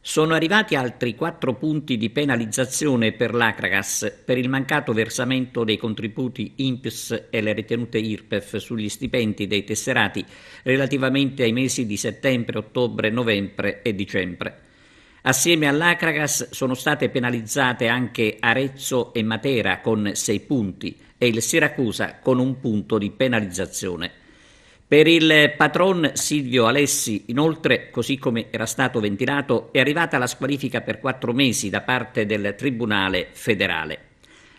Sono arrivati altri 4 punti di penalizzazione per l'Acragas per il mancato versamento dei contributi INPS e le ritenute IRPEF sugli stipendi dei tesserati relativamente ai mesi di settembre, ottobre, novembre e dicembre. Assieme all'Acragas sono state penalizzate anche Arezzo e Matera con 6 punti e il Siracusa con 1 punto di penalizzazione. Per il patron Silvio Alessi, inoltre, così come era stato ventilato, è arrivata la squalifica per 4 mesi da parte del Tribunale federale.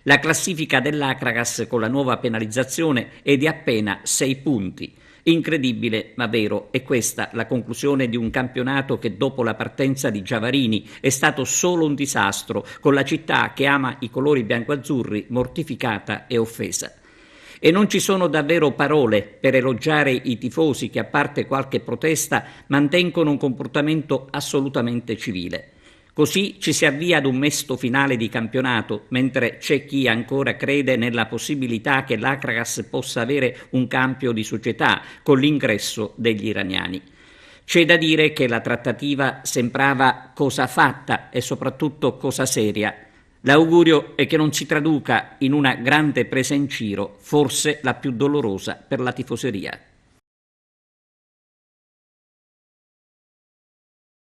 La classifica dell'Acragas con la nuova penalizzazione è di appena 6 punti. Incredibile ma vero, è questa la conclusione di un campionato che dopo la partenza di Giavarini è stato solo un disastro, con la città che ama i colori biancoazzurri mortificata e offesa. E non ci sono davvero parole per elogiare i tifosi che, a parte qualche protesta, mantengono un comportamento assolutamente civile. Così ci si avvia ad un mesto finale di campionato, mentre c'è chi ancora crede nella possibilità che l'Acragas possa avere un cambio di società con l'ingresso degli iraniani. C'è da dire che la trattativa sembrava cosa fatta e soprattutto cosa seria. L'augurio è che non si traduca in una grande presa in giro, forse la più dolorosa per la tifoseria.